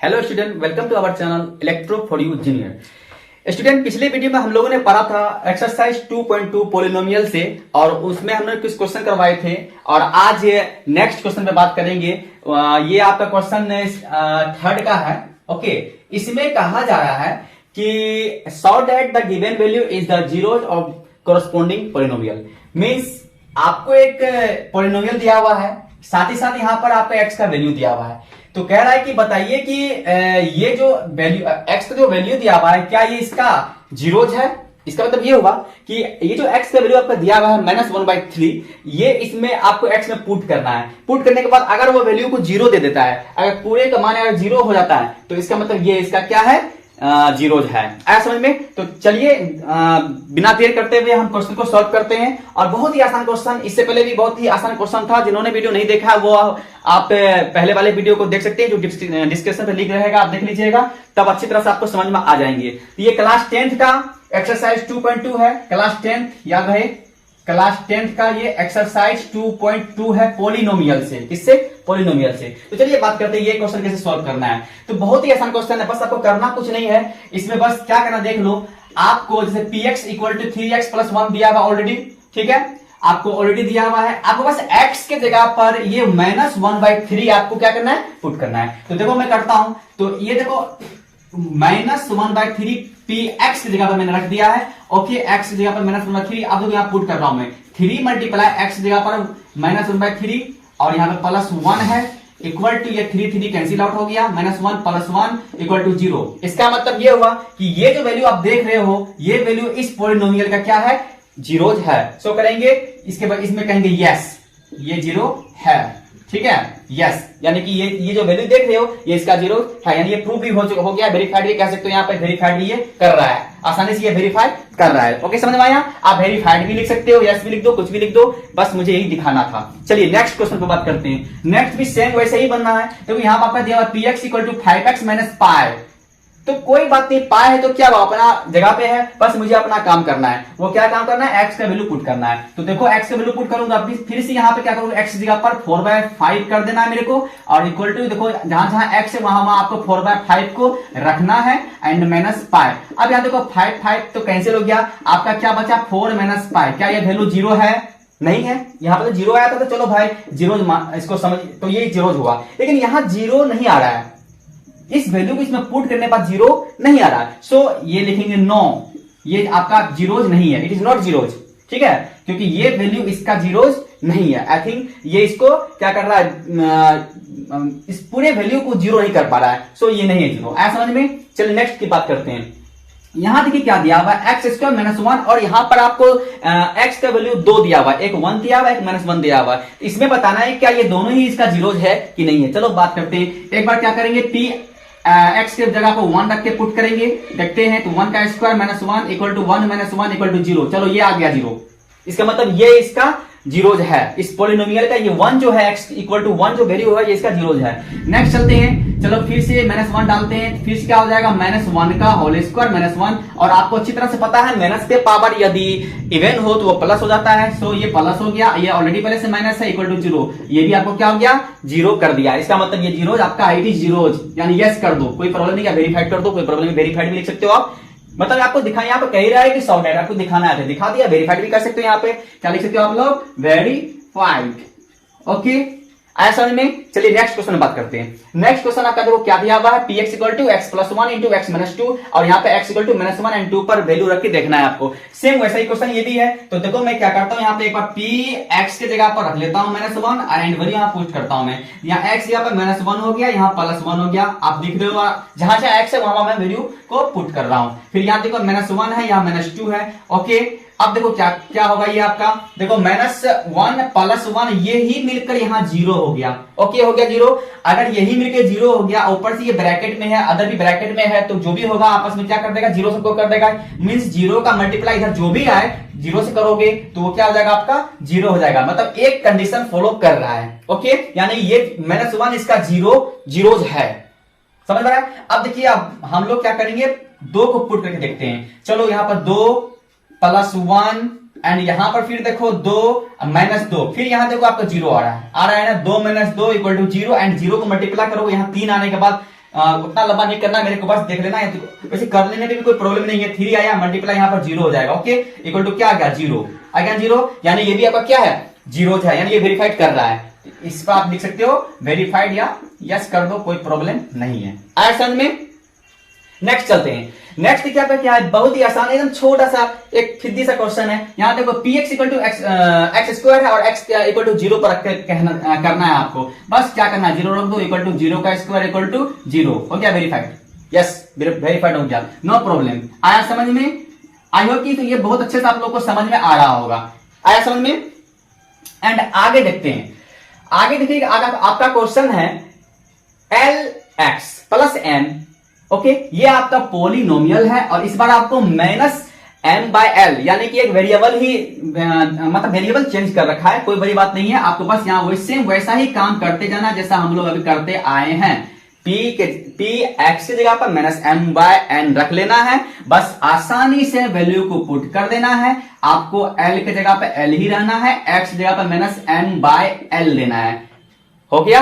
Hello student, welcome to our channel electro for you junior. Student, पिछले video में हम लोगों ने पढ़ा था एक्सरसाइज 2.2 पॉलिनोमियल से और उसमें हमने कुछ क्वेश्चन करवाए थे और आज नेक्स्ट क्वेश्चन पे बात करेंगे। ये आपका क्वेश्चन थर्ड का है। ओके, इसमें कहा जा रहा है कि saw that the given value is the zeros of corresponding polynomial. Means आपको एक पॉलिनोमियल दिया हुआ है, साथ ही साथ यहां पर आपका एक्स का वैल्यू दिया हुआ है। तो कह रहा है कि बताइए कि ये जो वैल्यू एक्स का जो वैल्यू दिया हुआ है, क्या ये इसका जीरोज है? इसका मतलब ये होगा कि ये जो एक्स का वैल्यू आपका दिया हुआ है -1/3, ये इसमें आपको एक्स में पुट करना है। पुट करने के बाद अगर वो वैल्यू को जीरो दे देता है, अगर पूरे का मान अगर जीरो हो जाता है, तो इसका मतलब ये इसका क्या है, जीरोज है। आया समझ में? तो चलिए बिना देर करते हुए हम क्वेश्चन को सॉल्व करते हैं। और बहुत ही आसान क्वेश्चन, इससे पहले भी बहुत ही आसान क्वेश्चन था। जिन्होंने वीडियो नहीं देखा वो आप पहले वाले वीडियो को देख सकते हैं, जो डिस्क्रिप्शन पे लिंक रहेगा, आप देख लीजिएगा, तब अच्छी तरह से आपको समझ में आ जाएंगे। ये क्लास 10th का एक्सरसाइज 2.2 है। क्लास 10th याद रहे, क्लास 10th का ये एक्सरसाइज 2.2 है पॉलिनोमियल से। किससे? पॉलिनोमियल से। तो चलिए बात करते हैं ये क्वेश्चन कैसे सॉल्व करना है। तो बहुत ही आसान क्वेश्चन है, बस आपको करना कुछ नहीं है। इसमें बस क्या करना देख लो। आपको जैसे px = 3x + 1 दिया हुआ ऑलरेडी, ठीक है, आपको ऑलरेडी दिया हुआ है। आपको बस x के जगह पर ये -1/3 आपको क्या करना है, पुट करना है। तो देखो मैं करता हूं। तो ये देखो -1/3 px की जगह पर मैंने रख दिया है। ओके, x की जगह पर -1/3। अब देखो यहां पुट कर रहा हूं मैं 3 × x की जगह पर -1/3 और यहां पे +1 है, इक्वल टू ये 3 कैंसिल आउट हो गया, -1 + 1 = 0। इसका मतलब ये हुआ कि ये जो वैल्यू आप देख रहे हो, ये वैल्यू इस पॉलिनोमियल का क्या है, जीरोज है। सो करेंगे इसके बाद, इसमें कहेंगे यस, ये जीरो है, ठीक है, यस, यानी कि ये जो वैल्यू देख रहे हो ये इसका जीरो है, यानी ये प्रूफ भी हो गया, वेरीफाइड भी कह सकते हो। यहाँ पे वेरीफाइड भी ये कर रहा है, आसानी से ये वेरीफाई कर रहा है। ओके, समझ में आया? आप वेरीफाइड भी लिख सकते हो, यस भी लिख दो, कुछ भी लिख दो, बस मुझे यही दिखाना था। चलिए नेक्स्ट क्वेश्चन पे बात करते हैं। नेक्स्ट भी सेम वैसे ही बनना है। तो यहाँ पर आपका दिया हुआ px = 5x - पाई। तो कोई बात नहीं, पाई है तो क्या वो अपना जगह पे है, बस मुझे अपना काम करना है। वो क्या काम करना है, एक्स का वैल्यू पुट करना है। तो देखो एक्स का वैल्यू पुट करूंगा, फिर से यहाँ पे क्या करूंगा, एक्स की जगह पर 4/5 कर देना है मेरे को, और इक्वल टू देखो जहां जहां एक्स है वहां आपको 4/5 को रखना है एंड -पाई। अब यहाँ देखो 5 तो कैंसिल हो गया, आपका क्या बचा, 4 - पाई। क्या ये वैल्यू जीरो है? नहीं है। यहाँ पर तो जीरो आया था, तो चलो भाई जीरो इसको समझ, तो ये जीरो हुआ। लेकिन यहाँ जीरो नहीं आ रहा है, इस वैल्यू को इसमें पुट करने पर जीरो नहीं आ रहा है। सो ये लिखेंगे नो, ये आपका जीरोज नहीं है, इट इज नॉट जीरोज, ठीक है, क्योंकि ये वैल्यू इसका जीरोज नहीं है। आई थिंक ये इसको क्या कर रहा है, इस पूरे वैल्यू को जीरो नहीं कर पा रहा है। सो ये नहीं है जीरो। ऐसा समझ में? चलिए नेक्स्ट की बात करते हैं। यहां देखिए क्या दिया हुआ है, x² - 1, और यहां पर आपको x का वैल्यू 2 दिया हुआ है, एक 1 दिया हुआ है, एक -1 दिया हुआ है। इसमें बताना है क्या ये दोनों ही इसका जीरोज है कि नहीं है। चलो बात करते हैं। एक बार क्या करेंगे, x के जगह को 1 रख के पुट करेंगे, देखते हैं। तो 1 का स्क्वायर -1 = 1 -1 = 0। चलो ये आ गया जीरो। इसका मतलब ये इसका जीरोज है, इस पॉलिनोमियल का ये 1 जो है, x = 1 जो वैल्यू है, ये इसका जीरोज है। नेक्स्ट चलते हैं। चलो फिर से -1 डालते हैं, फिर से क्या हो जाएगा, -1 का होल स्क्वायर -1। और आपको अच्छी तरह से पता है माइनस के पावर यदि इवन हो तो वो प्लस हो जाता है। सो ये प्लस हो गया, ये ऑलरेडी पहले से माइनस है, इक्वल टू 0। ये भी आपको क्या हो गया, जीरो कर दिया। इसका मतलब ये जीरोज आपका इट इज जीरोज, यानी यस कर दो, कोई प्रॉब्लम नहीं है, वेरीफाइड कर दो, कोई प्रॉब्लम नहीं, वेरीफाइड भी लिख सकते हो आप। मतलब आपको दिखा, यहाँ पे कह ही रहा है कि सॉल्व है, आपको दिखाना है, दिखा दिया। वेरीफाइड भी कर सकते हो, यहाँ पे क्या लिख सकते हो आप लोग, वेरीफाइड। ओके, आया समझ में? चलिए नेक्स्ट क्वेश्चन में बात करते हैं। नेक्स्ट क्वेश्चन आपका देखो क्या दिया हुआ है, px = x + 1 × x - 2, और यहाँ पे x = -1 and 2 पर वैल्यू रख के देखना है आपको। सेम वैसा ही क्वेश्चन ये भी है। तो देखो मैं क्या करता हूँ, यहाँ पे एक बार px के जगह पर रख लेता हूँ -1 एंड वैल्यू यहाँ पुट करता हूँ मैं। यहाँ x यहाँ पर -1 हो गया, यहाँ +1 हो गया। आप दिख रहे हो जहां जहां x है वहां मैं वैल्यू को पुट कर रहा हूँ। फिर यहाँ देखो -1 है, यहाँ -2 है। ओके, अब देखो क्या क्या होगा, ये आपका देखो -1 + 1 ये ही मिलकर यहाँ जीरो हो गया। ओके, हो गया जीरो। अगर यही मिलकर जीरो हो गया, ऊपर से ये ब्रैकेट में है, अदर भी ब्रैकेट में है, तो जो भी होगा आपस में क्या कर देगा, जीरो सबको कर देगा। मींस जीरो का मल्टीप्लाई इधर जो भी आए जीरो से करोगे तो वो क्या हो जाएगा, आपका जीरो हो जाएगा। मतलब एक कंडीशन फॉलो कर रहा है। ओके, यानी ये -1 इसका जीरोज है। समझ रहा है? अब देखिए, अब हम लोग क्या करेंगे, 2 को पुट करके देखते हैं। चलो यहाँ पर 2 + 1 एंड यहां पर फिर देखो 2 -2, फिर यहां देखो आपका जीरो आ रहा है ना, 2 - 2 = 0 एंड 0 को मल्टीप्लाई करोगे, यहां 3 आने के बाद उतना लंबा नहीं करना मेरे को, बस देख लेना है। तो वैसे कर लेने में भी कोई प्रॉब्लम नहीं है। 3 आया, मल्टीप्लाई यहाँ पर 0 हो जाएगा। ओके, इक्वल टू क्या आ गया 0 आ गया 0, यानी ये भी आपका क्या है 0 है, यानी ये वेरीफाइड कर रहा है। इस पर आप लिख सकते हो वेरीफाइड या यस कर दो, कोई प्रॉब्लम नहीं है। आया समझ में। नेक्स्ट चलते हैं। नेक्स्ट क्या है, बहुत ही आसान, एकदम छोटा सा एक फिद्दी सा क्वेश्चन है। यहां देखो px equal to x square है और x इक्वल टू 0 पर रख के करना है आपको। बस क्या करना है 0 रख दो, इक्वल टू 0 का स्क्वायर इक्वल टू 0 हो गया वेरीफाइड। यस वेरीफाइड हो गया, नो प्रॉब्लम। आया समझ में। आई होप कि तो ये बहुत अच्छे से आप लोग को समझ में आ रहा होगा। आया समझ में। एंड आगे देखते हैं। आगे देखिए आपका क्वेश्चन है lx प्लस m। ओके, ये आपका पोलिनोमियल है और इस बार आपको माइनस m/l यानी कि एक वेरिएबल ही मतलब वेरिएबल चेंज कर रखा है। कोई बड़ी बात नहीं है, आपको बस यहां वैसा ही काम करते जाना जैसा हम लोग अभी करते आए हैं। p x की जगह पर माइनस m/n रख लेना है, बस आसानी से वैल्यू को पुट कर देना है। आपको l की जगह पर l ही रहना है, x की जगह पर माइनस m/l लेना है। हो गया,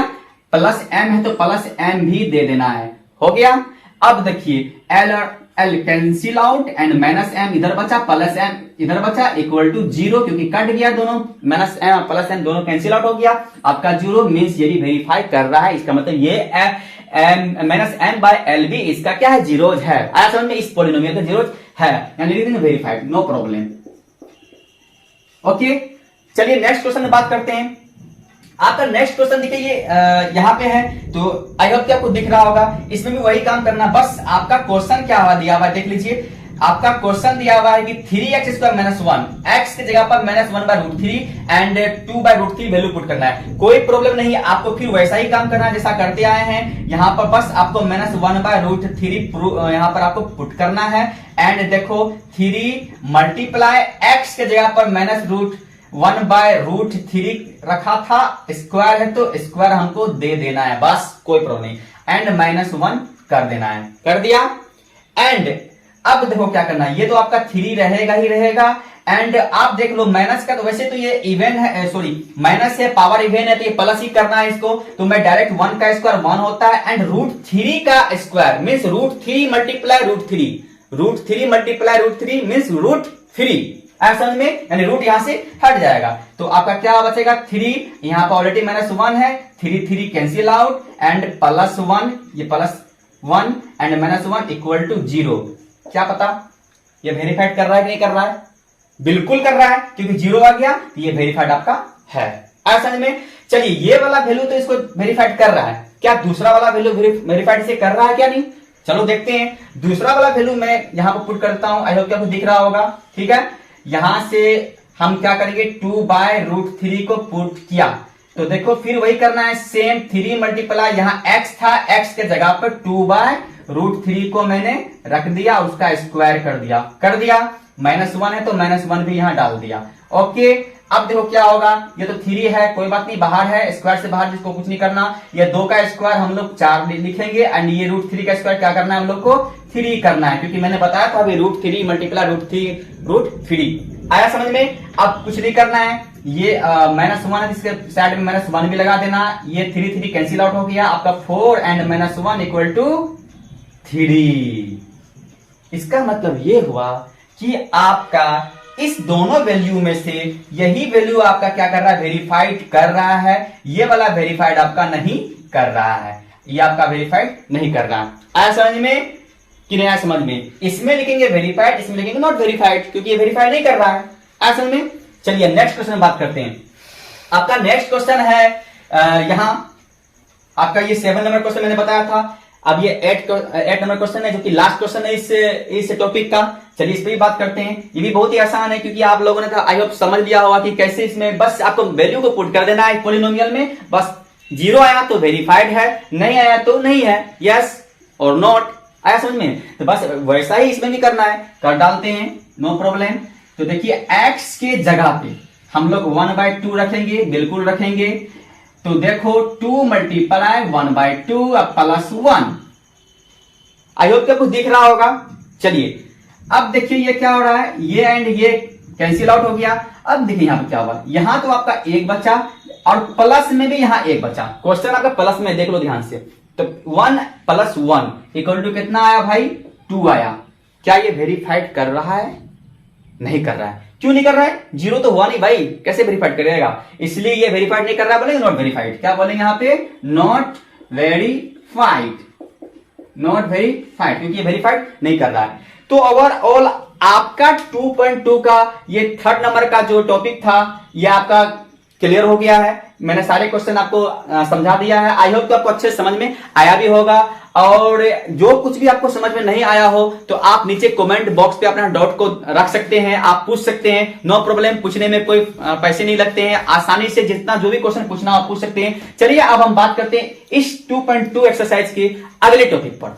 प्लस m है तो प्लस m भी दे देना है। हो गया। अब देखिए l और l cancel out and minus m इधर बचा, प्लस m इधर बचा, इक्वल टू 0 क्योंकि कट गया दोनों, माइनस m प्लस m दोनों कैंसिल आउट हो गया। आपका 0 मींस ये भी वेरीफाई कर रहा है, इसका मतलब ये माइनस m/l भी इसका क्या है 0 है। आया समझ में। इस पॉलिनोमियल का 0 है, यानी वेरीफाइड, नो प्रॉब्लम। ओके, चलिए नेक्स्ट क्वेश्चन में बात करते हैं। आपका नेक्स्ट क्वेश्चन देखिए ये यहाँ पे है, तो आई होप कि आपको दिख रहा होगा। इसमें भी वही काम करना, बस आपका क्वेश्चन क्या हुआ दिया हुआ है देख लीजिए। आपका क्वेश्चन दिया हुआ है कि 3x स्क्वायर माइनस 1, x की जगह पर माइनस 1/√3 एंड 2/√3 वैल्यू पुट करना है। कोई प्रॉब्लम नहीं है, आपको फिर वैसा ही काम करना है जैसा करते आए हैं। यहाँ पर बस आपको माइनस 1/√3 यहाँ पर आपको पुट करना है। एंड देखो 3 मल्टीप्लाई x की जगह पर माइनस 1/√3 रखा था, स्क्वायर है तो स्क्वायर हमको दे देना है, बस कोई प्रॉब्लम नहीं। एंड -1 कर देना है, कर दिया। एंड अब देखो क्या करना है, ये तो आपका 3 रहेगा ही रहेगा। एंड आप देख लो माइनस का, तो वैसे तो ये इवन है, सॉरी माइनस है, पावर इवन है तो ये प्लस ही करना है इसको। तो मैं डायरेक्ट 1 का स्क्वायर 1 होता है एंड √3 का square means √3 multiply √3, √3 multiply √3 means √3। ऐसा में यानी रूट यहां से हट जाएगा, तो आपका क्या बचेगा 3, यहां पर ऑलरेडी -1 है, 3 कैंसिल आउट एंड +1, ये +1 एंड -1 इक्वल टू 0। क्या पता ये वेरीफाइड कर रहा है कि नहीं कर रहा है? बिल्कुल कर रहा है, क्योंकि 0 आ गया तो ये वेरीफाइड आपका है। ऐसा में चलिए ये वाला वैल्यू तो इसको वेरीफाइड कर रहा है, क्या दूसरा वाला वैल्यू वेरीफाइड से कर रहा है क्या नहीं? चलो देखते हैं। दूसरा वाला वैल्यू मैं यहां पर पुट करता हूं, आई होप आपको दिख रहा होगा। ठीक है, यहां से हम क्या करेंगे 2/√3 को पुट किया, तो देखो फिर वही करना है सेम, 3 मल्टीप्लाई यहाँ x था, x के जगह पर 2/√3 को मैंने रख दिया, उसका स्क्वायर कर दिया। -1 है तो -1 भी यहां डाल दिया। ओके, अब देखो क्या होगा, ये तो 3 है, कोई बात नहीं, बाहर है, स्क्वायर से बाहर जिसको कुछ नहीं करना। ये 2 का स्क्वायर हम लोग 4 लिखेंगे एंड ये √3 का स्क्वायर क्या करना है हम लोग को 3 करना है, क्योंकि मैंने बताया था अभी √3 मल्टीप्लाई √3 आया समझ में। अब कुछ नहीं करना है, ये -1 है, इसके साइड में -1 भी लगा देना। ये 3 कैंसिल आउट हो गया, आपका 4 एंड -1 इक्वल टू 3। इसका मतलब ये हुआ कि आपका इस दोनों वैल्यू में से यही वैल्यू आपका क्या कर रहा है, वेरीफाइड कर रहा है। ये वाला वेरीफाइड आपका नहीं कर रहा है, ये आपका वेरीफाइड नहीं कर रहा है। आया समझ में कि नहीं आया समझ में? इसमें लिखेंगे वेरीफाइड, इसमें लिखेंगे नॉट वेरीफाइड, क्योंकि ये वेरीफाइड नहीं कर रहा है। आया समझ में? चलिए नेक्स्ट क्वेश्चन बात करते हैं। आपका नेक्स्ट क्वेश्चन है यहां आपका ये 7 नंबर क्वेश्चन मैंने बताया था। अब ये 8 नंबर क्वेश्चन है, जो कि लास्ट क्वेश्चन है इस टॉपिक का। चलिए इस पे भी बात करते हैं। ये भी बहुत ही आसान है, क्योंकि आप लोगों ने आई होप समझ लिया होगा कि कैसे इसमें बस आपको वैल्यू को पुट कर देना है पॉलिनोमियल में। बस 0 आया तो वेरीफाइड है, नहीं आया तो नहीं है, यस और नॉट। आया समझ में? तो बस वैसा ही इसमें भी करना है, कर डालते हैं, नो प्रॉब्लम। तो देखिए x के जगह पे हम लोग 1/2 रखेंगे, बिल्कुल रखेंगे। तो देखो 2 मल्टीप्लाई 1/2 +1। आई होप आपको दिख रहा होगा। चलिए अब देखिए ये क्या हो रहा है, ये एंड ये कैंसिल आउट हो गया। अब देखिए यहां पर क्या हुआ, यहां तो आपका 1 बचा, और प्लस में भी यहां 1 बचा। क्वेश्चन आपका प्लस में देख लो ध्यान से, तो 1 + 1 इक्वल टू कितना आया भाई? 2 आया। क्या ये वेरीफाइड कर रहा है? नहीं कर रहा है। क्यों नहीं कर रहा है? 0 तो हुआ नहीं भाई, कैसे वेरीफाइड करेगा? इसलिए ये वेरीफाइड नहीं कर रहा है, बोलेंगे नॉट वेरीफाइड। क्या बोलेंगे यहां पे? नॉट वेरीफाइड, नॉट वेरीफाइड, क्योंकि ये वेरीफाइड नहीं कर रहा है। तो ओवरऑल आपका 2.2 का ये 3rd नंबर का जो टॉपिक था ये आपका क्लियर हो गया है। मैंने सारे क्वेश्चन आपको समझा दिया है। आई होप तो आपको अच्छे समझ में आया भी होगा, और जो कुछ भी आपको समझ में नहीं आया हो तो आप नीचे कमेंट बॉक्स पे अपना डाउट को रख सकते हैं, आप पूछ सकते हैं। नो प्रॉब्लम, पूछने में कोई पैसे नहीं लगते हैं। आसानी से जितना जो भी क्वेश्चन पूछना आप पूछ सकते हैं। चलिए अब हम बात करते हैं इस 2.2 एक्सरसाइज के अगले टॉपिक पर।